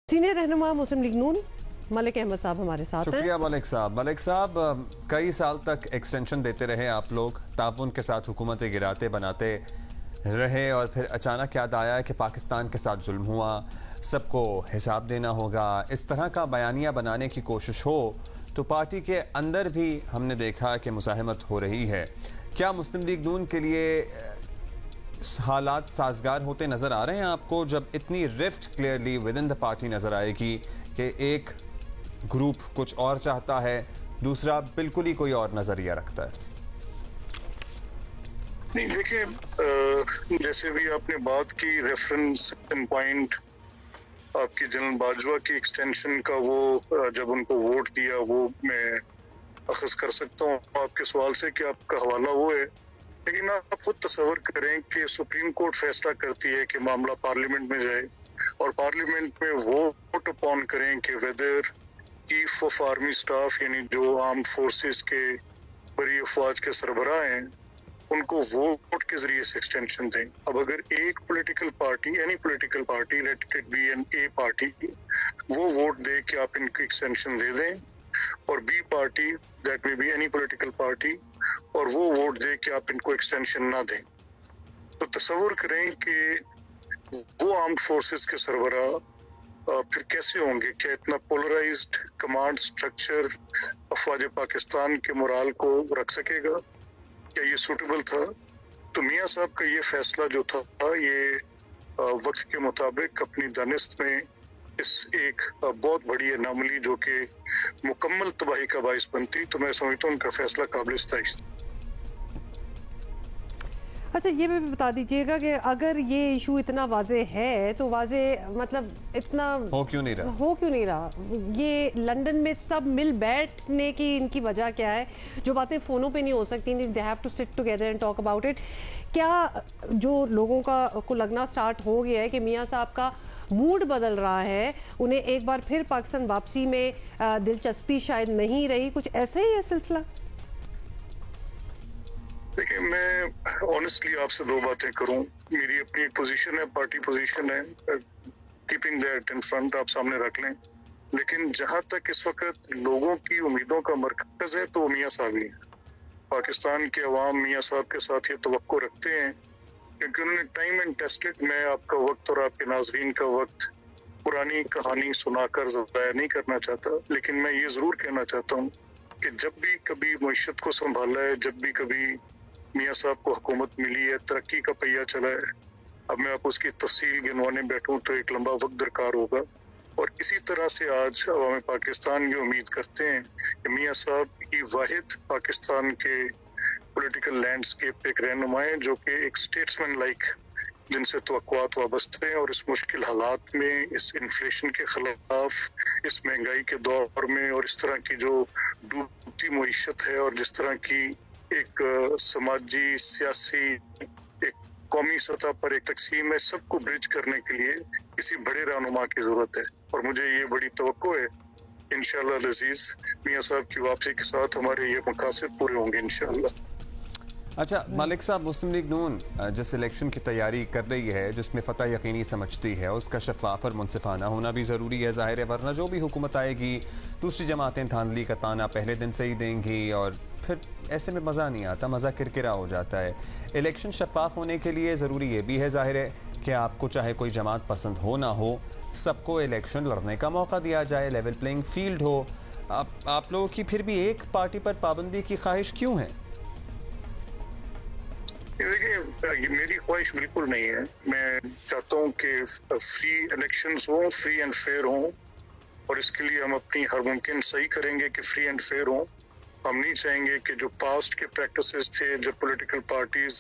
Senior रहनुमा मुस्लिम league नून मलिक अहमद साहब हमारे साथ हैं। शुक्रिया मलिक साहब कई साल तक एक्सटेंशन देते रहे आप लोग, ताउन के साथ हुकूमतें गिराते बनाते रहे और फिर अचानक याद आया कि पाकिस्तान के साथ जुल्म हुआ, सबको हिसाब देना होगा। इस तरह का बयानिया बनाने की कोशिश हो तो पार्टी के अंदर भी हमने देखा कि मुज़ाहमत हो रही है। क्या मुस्लिम लीग नून के लिए हालात साजगार होते नजर आ रहे हैं आपको, जब इतनी rift clearly with in the party नजर आएगी कि एक ग्रुप कुछ और चाहता है, दूसरा बिल्कुल ही कोई और नजरिया रखता है? नहीं, देखिए, जैसे भी आपने बात की रेफरेंस पॉइंट आपकी जनरल बाजवा की एक्सटेंशन का, वो जब उनको वोट दिया, वो मैं अखज़ कर सकता हूँ आपके सवाल से कि आपका हवाला वो है। लेकिन आप खुद तसव्वुर करें कि सुप्रीम कोर्ट फैसला करती है कि मामला पार्लियामेंट में जाए और पार्लियामेंट में वोट अपॉन करें कि whether chief of army staff यानी जो आर्म फोर्सेस के बड़ी अफवाज के सरबराह हैं, उनको वोट के जरिए से एक्सटेंशन दें। अब अगर एक political party, any political party, let it be an A party, वो वोट दे कि आप इनको एक्सटेंशन दे दें, और B party, that may be any political party, और वो वोट दे कि आप इनको एक्सटेंशन ना दें, तो तसव्वुर करें कि वो आर्म्ड फोर्सेस के सरबराह फिर कैसे होंगे। क्या इतना पोलराइज्ड कमांड स्ट्रक्चर अफवाज पाकिस्तान के मोराल को रख सकेगा? क्या ये सूटेबल था? तो मियाँ साहब का ये फैसला जो था, ये वक्त के मुताबिक अपनी दानिस्त में इस एक बहुत बड़ी अनामली जो कि मुकम्मल तबाही का बाइस बनती, तो मैं समझता हूँ उनका फैसला काबिल इस्ताइश। अच्छा, ये भी बता दीजिएगा कि अगर ये इशू इतना वाजे है तो वाजे मतलब इतना हो क्यों नहीं रहा? ये लंदन में सब मिल बैठने की इनकी वजह क्या है? जो बातें फ़ोनों पे नहीं हो सकती, they have to sit together and talk about it. क्या जो लोगों को लगना स्टार्ट हो गया है कि मियाँ साहब का मूड बदल रहा है, उन्हें एक बार फिर पाकिस्तान वापसी में दिलचस्पी शायद नहीं रही, कुछ ऐसा ही है सिलसिला? देखिए, मैं ऑनेस्टली आपसे दो बातें करूं। मेरी अपनी एक पोजीशन है, पार्टी पोजीशन है, कीपिंग दैट इन फ्रंट, आप सामने रख लें। लेकिन जहां तक इस वक्त लोगों की उम्मीदों का मरकज है तो मियाँ साहब ही है। पाकिस्तान के अवाम मियाँ साहब के साथ ये तवक्को रखते हैं क्योंकि उन्होंने टाइम एंड टेस्टेड। मैं आपका वक्त और आपके नाजरीन का वक्त पुरानी कहानी सुनाकर ज़ाया नहीं करना चाहता, लेकिन मैं ये जरूर कहना चाहता हूँ कि जब भी कभी मईशत को संभाला है, जब भी कभी मियाँ साहब को हुकूमत मिली है, तरक्की का पहिया चला है, अब मैं आपको उसकी तफसील गिनवाने बैठूं तो एक लंबा वक्त दरकार होगा। और इसी तरह से आज अवाम पाकिस्तान ये उम्मीद करते हैं कि मियाँ साहब की वाहिद पाकिस्तान के पॉलिटिकल लैंडस्केप एक रहनुमा है जो कि एक स्टेट्समैन लाइक, जिनसे तवक्कुआत वाबस्ते हैं। और इस मुश्किल हालात में, इस इन्फ्लेशन के खिलाफ, इस महंगाई के दौर में, और इस तरह की जो डूबती मईशत है, और जिस तरह की एक समाजी सियासी एक कौमी सतह पर एक तकसीम है, सबको ब्रिज करने के लिए किसी बड़े रहनुमा की जरूरत है। और मुझे ये बड़ी तवक्को है इंशाअल्लाह अजीज मियाँ साहब की वापसी के साथ हमारे ये मकासद पूरे होंगे इंशाअल्लाह। अच्छा मलिक साहब, मुस्लिम लीग नून जिस इलेक्शन की तैयारी कर रही है, जिसमें फतह यकीनी समझती है, उसका शफाफ और मुनसिफाना होना भी ज़रूरी है, ज़ाहिर है, वरना जो भी हुकूमत आएगी दूसरी जमातें धांधली का ताना पहले दिन से ही देंगी और फिर ऐसे में मज़ा नहीं आता, मज़ा किरकिरा हो जाता है। इलेक्शन शफाफ होने के लिए ज़रूरी ये भी है, ज़ाहिर है, कि आपको चाहे कोई जमात पसंद हो ना हो, सबको इलेक्शन लड़ने का मौका दिया जाए, लेवल प्लेइंग फील्ड हो। आप लोगों की फिर भी एक पार्टी पर पाबंदी की ख्वाहिश क्यों है? देखिए, मेरी ख्वाहिश बिल्कुल नहीं है। मैं चाहता हूँ कि फ्री इलेक्शंस हों, फ्री एंड फेयर हों, और इसके लिए हम अपनी हर मुमकिन सही करेंगे कि फ्री एंड फेयर हों। हम नहीं चाहेंगे कि जो पास्ट के प्रैक्टिसेस थे, जब पॉलिटिकल पार्टीज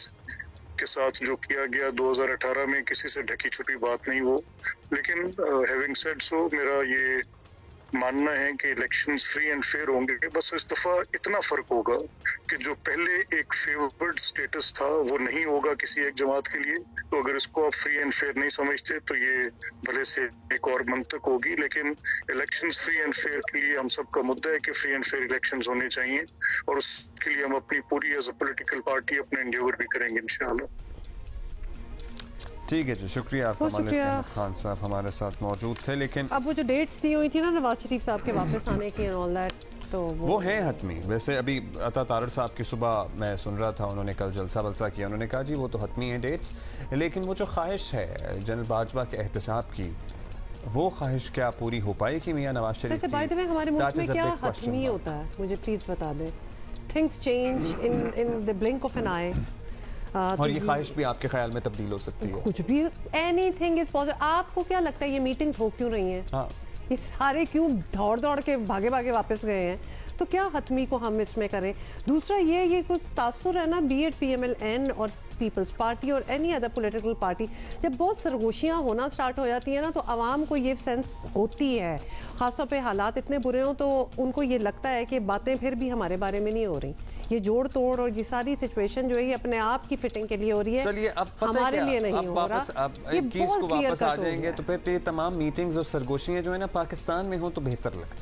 के साथ जो किया गया 2018 में, किसी से ढकी छुपी बात नहीं हो। लेकिन हैविंग सेड सो, मेरा ये मानना है कि इलेक्शंस फ्री एंड फेयर होंगे। बस इस दफा इतना फर्क होगा कि जो पहले एक फेवर्ड स्टेटस था वो नहीं होगा किसी एक जमात के लिए। तो अगर इसको आप फ्री एंड फेयर नहीं समझते तो ये भले से एक और मंतक होगी, लेकिन इलेक्शंस फ्री एंड फेयर के लिए हम सबका मुद्दा है कि फ्री एंड फेयर इलेक्शंस होने चाहिए, और उसके लिए हम अपनी पूरी एज अ पॉलिटिकल पार्टी अपने एंडेवर भी करेंगे इंशाअल्लाह। ठीक है जी, शुक्रिया आपका। बहुत मालिक शुक्रिया। अहमद खान साहब हमारे साथ मौजूद थे। लेकिन अब वो जो डेट्स दी हुई थी ना नवाज शरीफ साहब के वापस आने की एंड ऑल दैट, तो वो है हतमी। वैसे अभी अता तारड़ साहब की सुबह मैं सुन रहा था, उन्होंने कल जलसा वलसा किया, उन्होंने कहा जी वो तो हतमी है डेट्स, लेकिन वो जो ख्वाहिश है जनरल बाजवा के एहतसाब की, वो ख्वाहिश क्या पूरी हो पाएगी मियां नवाज शरीफ वैसे की? बाय द वे हमारे मुल्क That में is a क्या big question हतमी mark. होता है, मुझे प्लीज बता दें। Things change in the blink of an eye. और ये ख्वाहिश भी आपके ख्याल में तब्दील हो सकती है? कुछ भी, एनीथिंग इज पॉसिबल। आपको क्या लगता है ये मीटिंग हो क्यों रही है? हाँ, ये सारे क्यों दौड़ दौड़ के भागे भागे वापस गए हैं? तो क्या हतमी को हम इसमें करें? दूसरा ये कुछ तासुर है ना, बी एट PMLN और पीपल्स पार्टी और एनी अदर पॉलिटिकल पार्टी, जब बहुत सरगोशियाँ होना स्टार्ट हो जाती है ना, तो आवाम को ये सेंस होती है, खासतौर पे हालात इतने बुरे हों तो उनको ये लगता है कि बातें फिर भी हमारे बारे में नहीं हो रही। ये जोड़ तोड़ और ये सारी सिचुएशन जो है ये अपने आप की फिटिंग के लिए हो रही है, चलिए अब पता है हमारे क्या? लिए नहीं अब हो वापस रहा। अब ये 21 को बहुत clear वापस cut आ हो जाएंगे गया। तो फिर ये तमाम मीटिंग्स और सरगोशियां जो है ना पाकिस्तान में हो तो बेहतर लगता है।